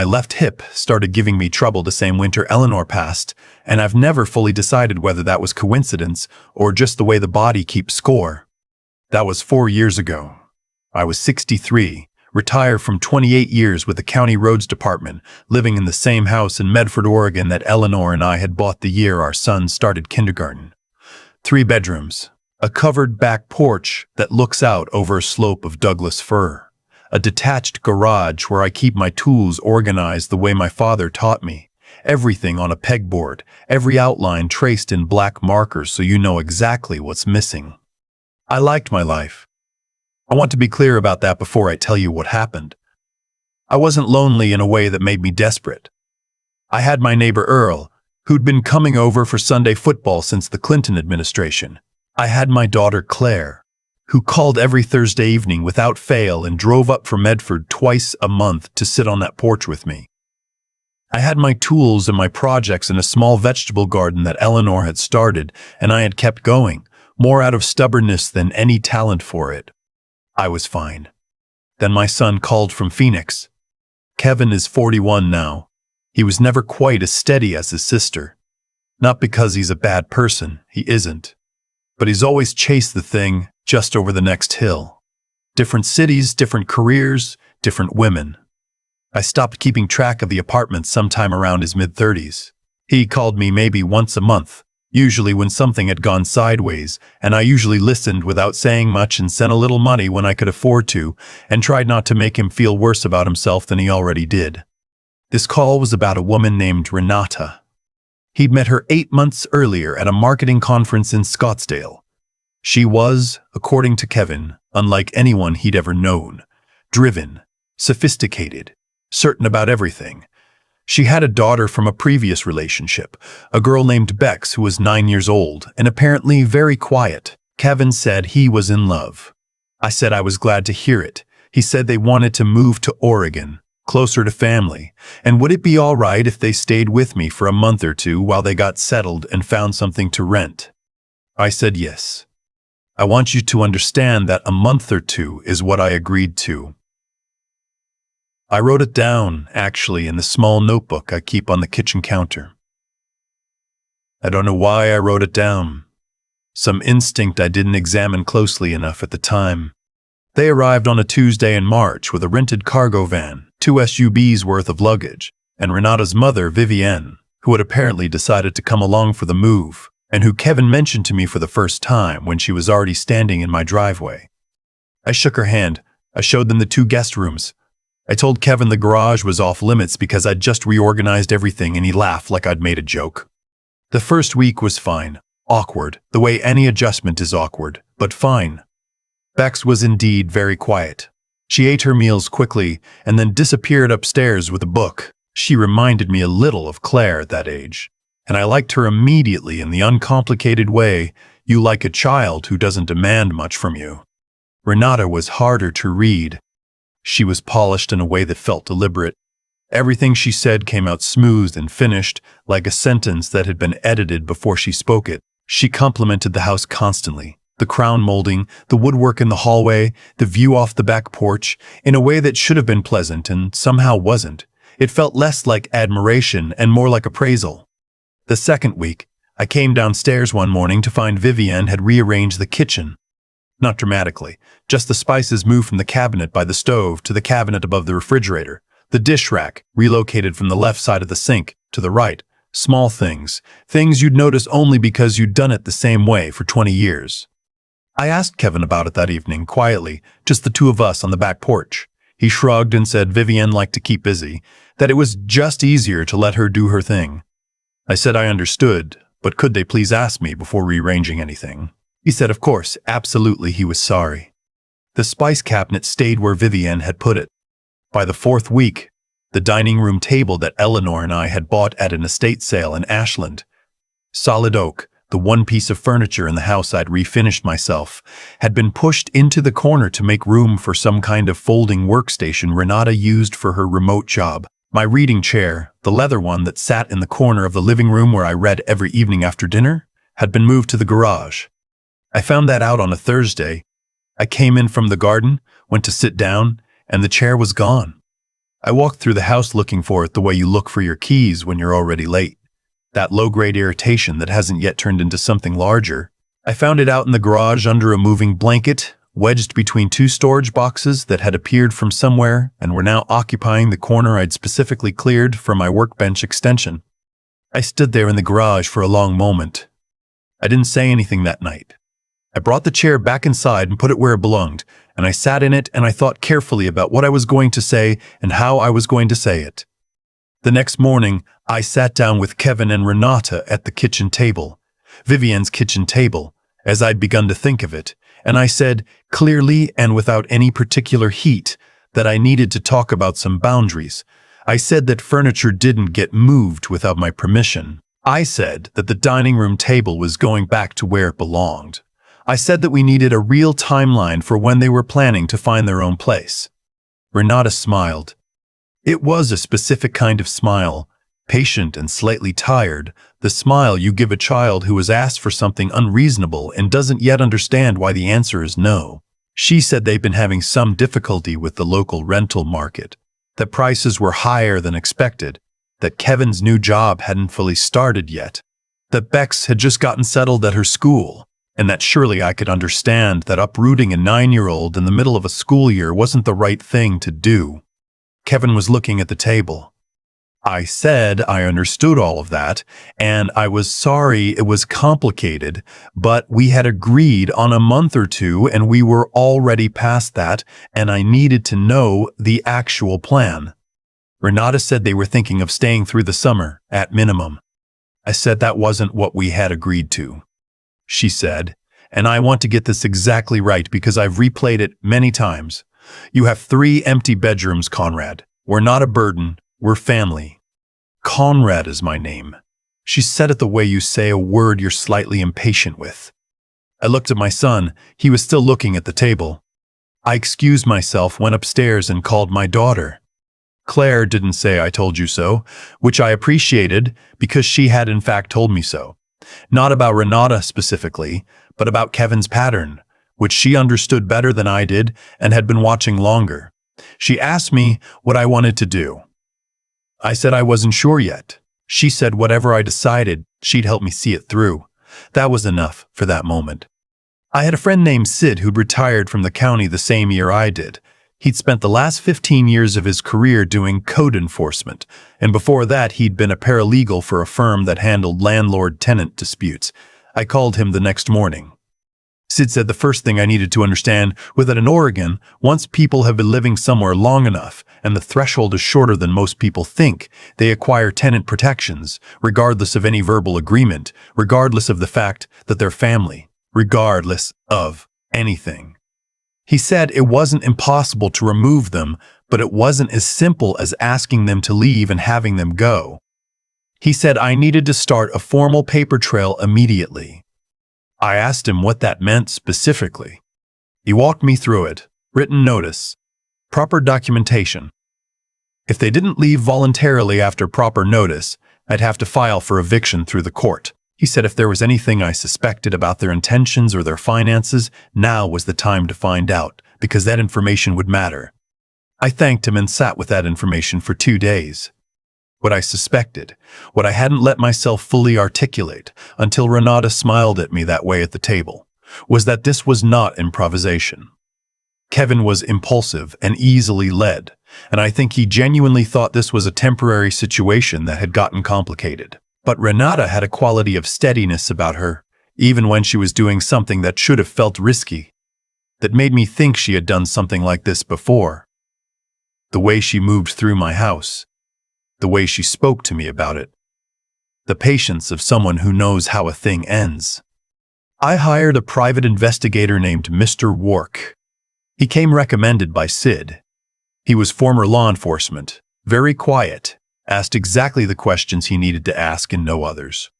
My left hip started giving me trouble the same winter Eleanor passed, and I've never fully decided whether that was coincidence or just the way the body keeps score. That was 4 years ago. I was 63, retired from 28 years with the County Roads Department, living in the same house in Medford, Oregon that Eleanor and I had bought the year our son started kindergarten. 3 bedrooms, a covered back porch that looks out over a slope of Douglas fir, a detached garage where I keep my tools organized the way my father taught me, everything on a pegboard, every outline traced in black markers so you know exactly what's missing. I liked my life. I want to be clear about that before I tell you what happened. I wasn't lonely in a way that made me desperate. I had my neighbor Earl, who'd been coming over for Sunday football since the Clinton administration. I had my daughter Claire, who called every Thursday evening without fail and drove up from Medford twice a month to sit on that porch with me. I had my tools and my projects in a small vegetable garden that Eleanor had started, and I had kept going, more out of stubbornness than any talent for it. I was fine. Then my son called from Phoenix. Kevin is 41 now. He was never quite as steady as his sister. Not because he's a bad person, he isn't. But he's always chased the thing just over the next hill. Different cities, different careers, different women. I stopped keeping track of the apartments sometime around his mid-30s. He called me maybe once a month, usually when something had gone sideways, and I usually listened without saying much and sent a little money when I could afford to, and tried not to make him feel worse about himself than he already did. This call was about a woman named Renata. He'd met her 8 months earlier at a marketing conference in Scottsdale. She was, according to Kevin, unlike anyone he'd ever known. Driven, sophisticated, certain about everything. She had a daughter from a previous relationship, a girl named Bex who was 9 years old and apparently very quiet. Kevin said he was in love. I said I was glad to hear it. He said they wanted to move to Oregon, closer to family, and would it be all right if they stayed with me for a month or two while they got settled and found something to rent? I said yes. I want you to understand that a month or two is what I agreed to. I wrote it down, actually, in the small notebook I keep on the kitchen counter. I don't know why I wrote it down. Some instinct I didn't examine closely enough at the time. They arrived on a Tuesday in March with a rented cargo van, 2 SUVs worth of luggage, and Renata's mother, Vivienne, who had apparently decided to come along for the move, and who Kevin mentioned to me for the first time when she was already standing in my driveway. I shook her hand. I showed them the 2 guest rooms. I told Kevin the garage was off limits because I'd just reorganized everything, and he laughed like I'd made a joke. The first week was fine. Awkward, the way any adjustment is awkward, but fine. Bex was indeed very quiet. She ate her meals quickly and then disappeared upstairs with a book. She reminded me a little of Claire at that age, and I liked her immediately in the uncomplicated way you like a child who doesn't demand much from you. Renata was harder to read. She was polished in a way that felt deliberate. Everything she said came out smooth and finished, like a sentence that had been edited before she spoke it. She complimented the house constantly. The crown molding, the woodwork in the hallway, the view off the back porch, in a way that should have been pleasant and somehow wasn't. It felt less like admiration and more like appraisal. The second week, I came downstairs one morning to find Vivienne had rearranged the kitchen. Not dramatically, just the spices moved from the cabinet by the stove to the cabinet above the refrigerator. The dish rack relocated from the left side of the sink to the right. Small things, things you'd notice only because you'd done it the same way for 20 years. I asked Kevin about it that evening, quietly, just the 2 of us on the back porch. He shrugged and said Vivienne liked to keep busy, that it was just easier to let her do her thing. I said I understood, but could they please ask me before rearranging anything? He said of course, absolutely, he was sorry. The spice cabinet stayed where Vivienne had put it. By the 4th week, the dining room table that Eleanor and I had bought at an estate sale in Ashland, solid oak, the one piece of furniture in the house I'd refinished myself, had been pushed into the corner to make room for some kind of folding workstation Renata used for her remote job. My reading chair, the leather one that sat in the corner of the living room where I read every evening after dinner, had been moved to the garage. I found that out on a Thursday. I came in from the garden, went to sit down, and the chair was gone. I walked through the house looking for it the way you look for your keys when you're already late. That low-grade irritation that hasn't yet turned into something larger. I found it out in the garage under a moving blanket, wedged between two storage boxes that had appeared from somewhere and were now occupying the corner I'd specifically cleared for my workbench extension. I stood there in the garage for a long moment. I didn't say anything that night. I brought the chair back inside and put it where it belonged, and I sat in it and I thought carefully about what I was going to say and how I was going to say it. The next morning, I sat down with Kevin and Renata at the kitchen table, Vivian's kitchen table, as I'd begun to think of it, and I said, clearly and without any particular heat, that I needed to talk about some boundaries. I said that furniture didn't get moved without my permission. I said that the dining room table was going back to where it belonged. I said that we needed a real timeline for when they were planning to find their own place. Renata smiled. It was a specific kind of smile, patient and slightly tired, the smile you give a child who has asked for something unreasonable and doesn't yet understand why the answer is no. She said they've been having some difficulty with the local rental market, that prices were higher than expected, that Kevin's new job hadn't fully started yet, that Bex had just gotten settled at her school, and that surely I could understand that uprooting a 9-year-old in the middle of a school year wasn't the right thing to do. Kevin was looking at the table. I said I understood all of that, and I was sorry it was complicated, but we had agreed on a month or two and we were already past that, and I needed to know the actual plan. Renata said they were thinking of staying through the summer, at minimum. I said that wasn't what we had agreed to. She said, and I want to get this exactly right because I've replayed it many times. You have 3 empty bedrooms, Conrad. We're not a burden. We're family. Conrad is my name. She said it the way you say a word you're slightly impatient with. I looked at my son. He was still looking at the table. I excused myself, went upstairs, and called my daughter. Claire didn't say I told you so, which I appreciated because she had in fact told me so. Not about Renata specifically, but about Kevin's pattern, which she understood better than I did and had been watching longer. She asked me what I wanted to do. I said I wasn't sure yet. She said whatever I decided, she'd help me see it through. That was enough for that moment. I had a friend named Sid who'd retired from the county the same year I did. He'd spent the last 15 years of his career doing code enforcement, and before that he'd been a paralegal for a firm that handled landlord-tenant disputes. I called him the next morning. Sid said the first thing I needed to understand was that in Oregon, once people have been living somewhere long enough and the threshold is shorter than most people think, they acquire tenant protections, regardless of any verbal agreement, regardless of the fact that they're family, regardless of anything. He said it wasn't impossible to remove them, but it wasn't as simple as asking them to leave and having them go. He said I needed to start a formal paper trail immediately. I asked him what that meant specifically. He walked me through it. Written notice. Proper documentation. If they didn't leave voluntarily after proper notice, I'd have to file for eviction through the court. He said if there was anything I suspected about their intentions or their finances, now was the time to find out, because that information would matter. I thanked him and sat with that information for 2 days. What I suspected, what I hadn't let myself fully articulate until Renata smiled at me that way at the table, was that this was not improvisation. Kevin was impulsive and easily led, and I think he genuinely thought this was a temporary situation that had gotten complicated. But Renata had a quality of steadiness about her, even when she was doing something that should have felt risky, that made me think she had done something like this before. The way she moved through my house, the way she spoke to me about it, the patience of someone who knows how a thing ends. I hired a private investigator named Mr. Wark. He came recommended by Sid. He was former law enforcement, very quiet, asked exactly the questions he needed to ask and no others.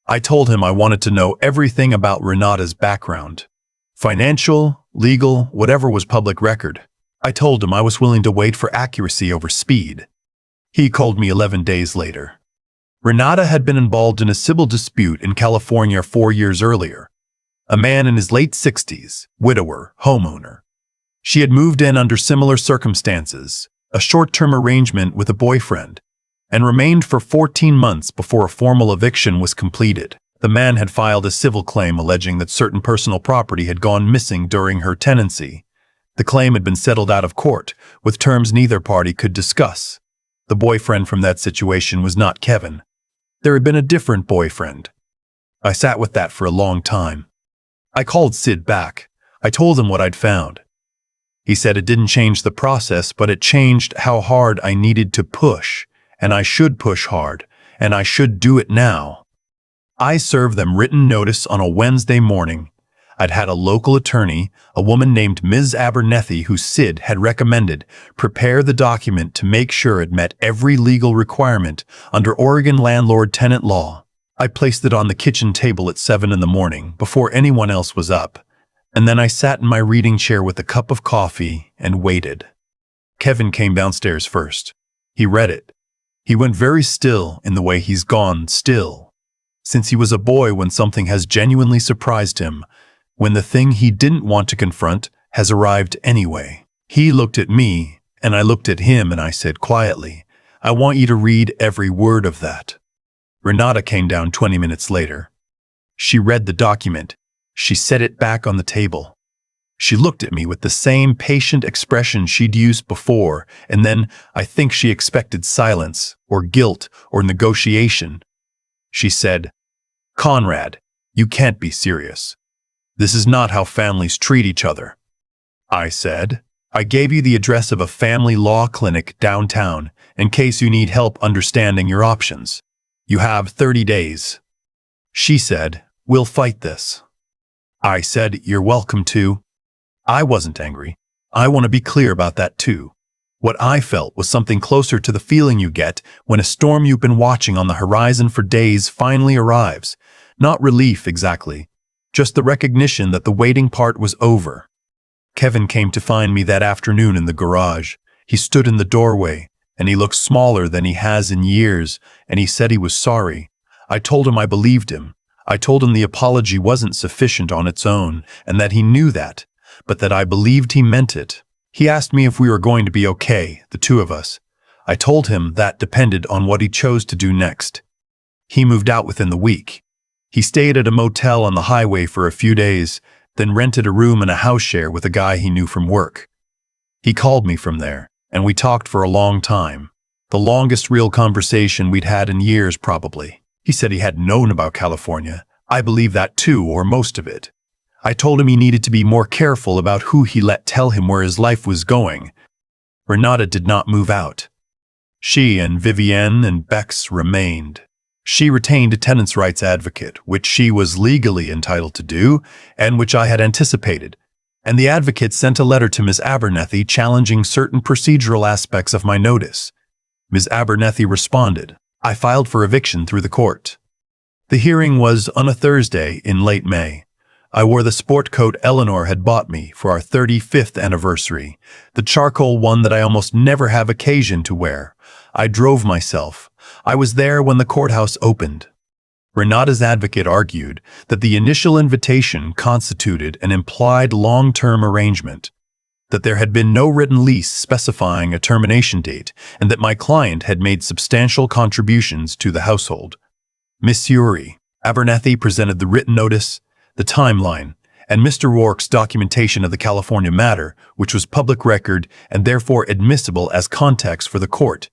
I told him I wanted to know everything about Renata's background. Financial, legal, whatever was public record. I told him I was willing to wait for accuracy over speed. He called me 11 days later. Renata had been involved in a civil dispute in California 4 years earlier. A man in his late 60s, widower, homeowner. She had moved in under similar circumstances, a short-term arrangement with a boyfriend, and remained for 14 months before a formal eviction was completed. The man had filed a civil claim alleging that certain personal property had gone missing during her tenancy. The claim had been settled out of court, with terms neither party could discuss. The boyfriend from that situation was not Kevin. There had been a different boyfriend. I sat with that for a long time. I called Sid back. I told him what I'd found. He said it didn't change the process, but it changed how hard I needed to push, and I should push hard, and I should do it now. I served them written notice on a Wednesday morning. I'd had a local attorney, a woman named Ms. Abernethy, who Sid had recommended, prepare the document to make sure it met every legal requirement under Oregon landlord-tenant law. I placed it on the kitchen table at 7 in the morning, before anyone else was up, and then I sat in my reading chair with a cup of coffee and waited. Kevin came downstairs first. He read it. He went very still in the way he's gone still, since he was a boy when something has genuinely surprised him, when the thing he didn't want to confront has arrived anyway. He looked at me, and I looked at him, and I said quietly, "I want you to read every word of that." Renata came down 20 minutes later. She read the document. She set it back on the table. She looked at me with the same patient expression she'd used before, and then I think she expected silence, or guilt, or negotiation. She said, "Conrad, you can't be serious. This is not how families treat each other." I said, "I gave you the address of a family law clinic downtown in case you need help understanding your options. You have 30 days. She said, "We'll fight this." I said, "You're welcome to." I wasn't angry. I want to be clear about that too. What I felt was something closer to the feeling you get when a storm you've been watching on the horizon for days finally arrives. Not relief exactly, just the recognition that the waiting part was over. Kevin came to find me that afternoon in the garage. He stood in the doorway, and he looked smaller than he has in years, and he said he was sorry. I told him I believed him. I told him the apology wasn't sufficient on its own, and that he knew that, but that I believed he meant it. He asked me if we were going to be okay, the two of us. I told him that depended on what he chose to do next. He moved out within the week. He stayed at a motel on the highway for a few days, then rented a room in a house share with a guy he knew from work. He called me from there, and we talked for a long time. The longest real conversation we'd had in years, probably. He said he had known about California. I believe that too, or most of it. I told him he needed to be more careful about who he let tell him where his life was going. Renata did not move out. She and Vivienne and Bex remained. She retained a tenants' rights advocate, which she was legally entitled to do, and which I had anticipated, and the advocate sent a letter to Ms. Abernethy challenging certain procedural aspects of my notice. Ms. Abernethy responded. I filed for eviction through the court. The hearing was on a Thursday in late May. I wore the sport coat Eleanor had bought me for our 35th anniversary, the charcoal one that I almost never have occasion to wear. I drove myself. I was there when the courthouse opened. Renata's advocate argued that the initial invitation constituted an implied long-term arrangement, that there had been no written lease specifying a termination date, and that my client had made substantial contributions to the household. Miss Abernethy presented the written notice, the timeline, and Mr. Rourke's documentation of the California matter, which was public record and therefore admissible as context for the court.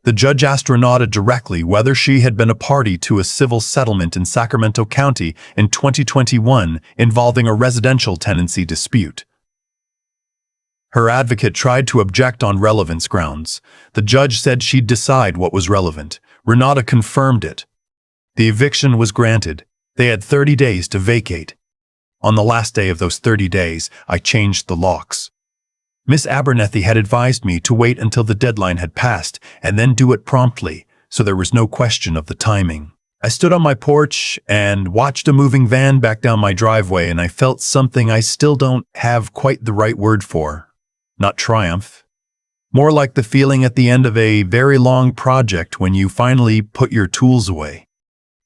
The judge asked Renata directly whether she had been a party to a civil settlement in Sacramento County in 2021 involving a residential tenancy dispute. Her advocate tried to object on relevance grounds. The judge said she'd decide what was relevant. Renata confirmed it. The eviction was granted. They had 30 days to vacate. On the last day of those 30 days, I changed the locks. Miss Abernethy had advised me to wait until the deadline had passed and then do it promptly, so there was no question of the timing. I stood on my porch and watched a moving van back down my driveway, and I felt something I still don't have quite the right word for. Not triumph. More like the feeling at the end of a very long project when you finally put your tools away.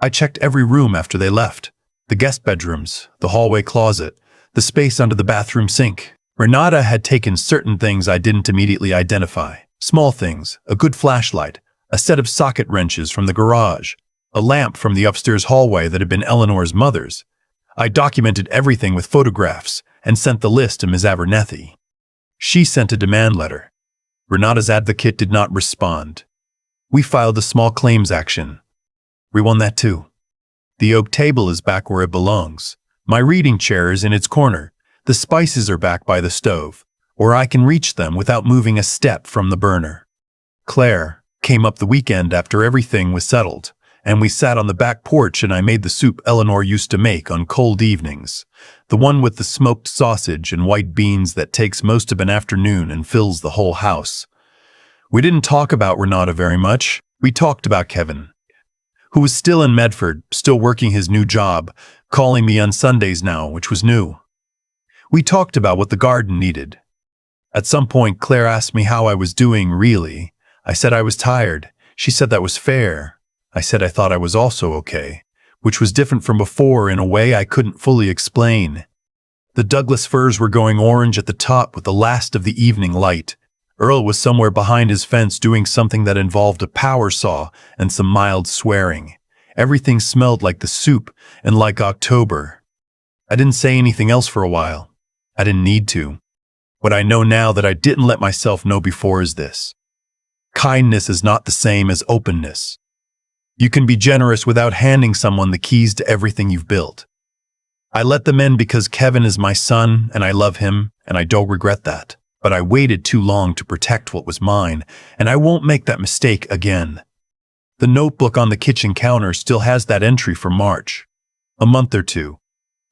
I checked every room after they left. The guest bedrooms, the hallway closet, the space under the bathroom sink. Renata had taken certain things I didn't immediately identify. Small things, a good flashlight, a set of socket wrenches from the garage, a lamp from the upstairs hallway that had been Eleanor's mother's. I documented everything with photographs and sent the list to Ms. Abernethy. She sent a demand letter. Renata's advocate did not respond. We filed a small claims action. We won that too. The oak table is back where it belongs. My reading chair is in its corner. The spices are back by the stove, where I can reach them without moving a step from the burner. Claire came up the weekend after everything was settled, and we sat on the back porch and I made the soup Eleanor used to make on cold evenings, the one with the smoked sausage and white beans that takes most of an afternoon and fills the whole house. We didn't talk about Renata very much. We talked about Kevin, who was still in Medford, still working his new job, calling me on Sundays now, which was new. We talked about what the garden needed. At some point, Claire asked me how I was doing, really. I said I was tired. She said that was fair. I said I thought I was also okay, which was different from before in a way I couldn't fully explain. The Douglas firs were going orange at the top with the last of the evening light. Earl was somewhere behind his fence doing something that involved a power saw and some mild swearing. Everything smelled like the soup and like October. I didn't say anything else for a while. I didn't need to. What I know now that I didn't let myself know before is this. Kindness is not the same as openness. You can be generous without handing someone the keys to everything you've built. I let them in because Kevin is my son and I love him and I don't regret that. But I waited too long to protect what was mine, and I won't make that mistake again. The notebook on the kitchen counter still has that entry for March. A month or two.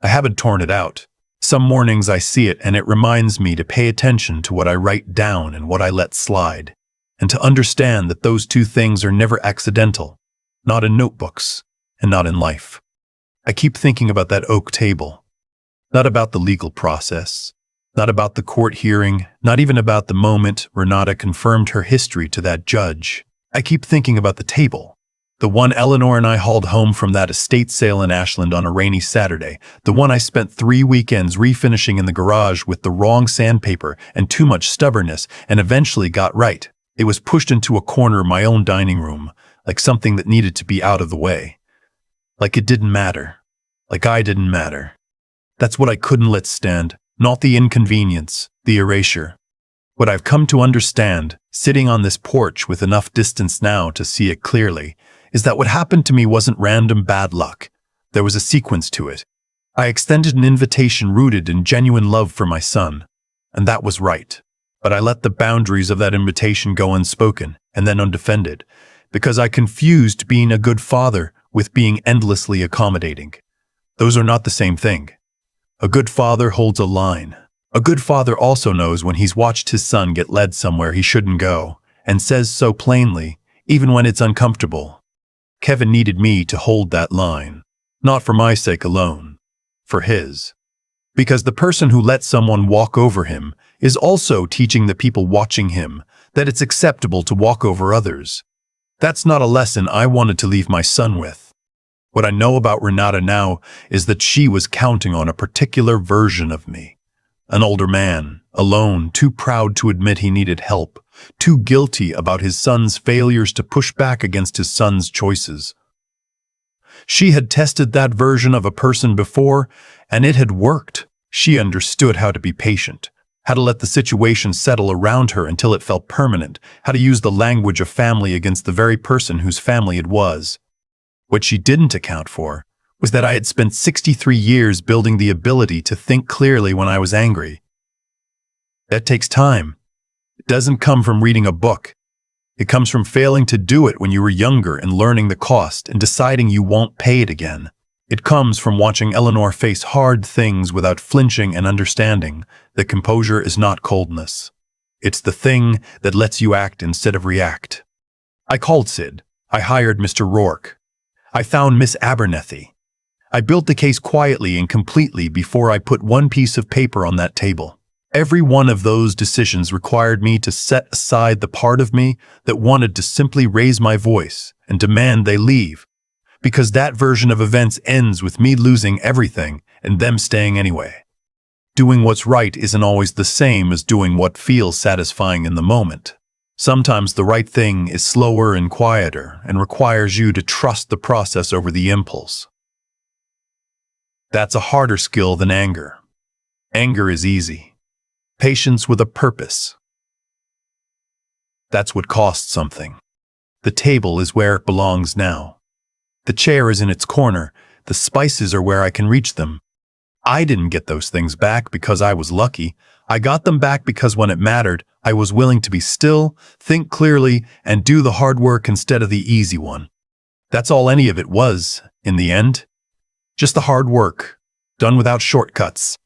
I haven't torn it out. Some mornings I see it and it reminds me to pay attention to what I write down and what I let slide, and to understand that those two things are never accidental, not in notebooks and not in life. I keep thinking about that oak table, not about the legal process, not about the court hearing, not even about the moment Renata confirmed her history to that judge. I keep thinking about the table, the one Eleanor and I hauled home from that estate sale in Ashland on a rainy Saturday, the one I spent 3 weekends refinishing in the garage with the wrong sandpaper and too much stubbornness and eventually got right. It was pushed into a corner of my own dining room, like something that needed to be out of the way. Like it didn't matter. Like I didn't matter. That's what I couldn't let stand. Not the inconvenience, the erasure. What I've come to understand, sitting on this porch with enough distance now to see it clearly, is that what happened to me wasn't random bad luck. There was a sequence to it. I extended an invitation rooted in genuine love for my son, and that was right. But I let the boundaries of that invitation go unspoken and then undefended, because I confused being a good father with being endlessly accommodating. Those are not the same thing. A good father holds a line. A good father also knows when he's watched his son get led somewhere he shouldn't go, and says so plainly, even when it's uncomfortable. Kevin needed me to hold that line, not for my sake alone, for his. Because the person who lets someone walk over him is also teaching the people watching him that it's acceptable to walk over others. That's not a lesson I wanted to leave my son with. What I know about Renata now is that she was counting on a particular version of me. An older man, alone, too proud to admit he needed help, too guilty about his son's failures to push back against his son's choices. She had tested that version of a person before, and it had worked. She understood how to be patient, how to let the situation settle around her until it felt permanent, how to use the language of family against the very person whose family it was. What she didn't account for was that I had spent 63 years building the ability to think clearly when I was angry. That takes time. It doesn't come from reading a book. It comes from failing to do it when you were younger and learning the cost and deciding you won't pay it again. It comes from watching Eleanor face hard things without flinching and understanding that composure is not coldness. It's the thing that lets you act instead of react. I called Sid. I hired Mr. Rourke. I found Miss Abernethy. I built the case quietly and completely before I put one piece of paper on that table. Every one of those decisions required me to set aside the part of me that wanted to simply raise my voice and demand they leave, because that version of events ends with me losing everything and them staying anyway. Doing what's right isn't always the same as doing what feels satisfying in the moment. Sometimes the right thing is slower and quieter and requires you to trust the process over the impulse. That's a harder skill than anger. Anger is easy. Patience with a purpose. That's what costs something. The table is where it belongs now. The chair is in its corner. The spices are where I can reach them. I didn't get those things back because I was lucky. I got them back because when it mattered, I was willing to be still, think clearly, and do the hard work instead of the easy one. That's all any of it was, in the end. Just the hard work, done without shortcuts.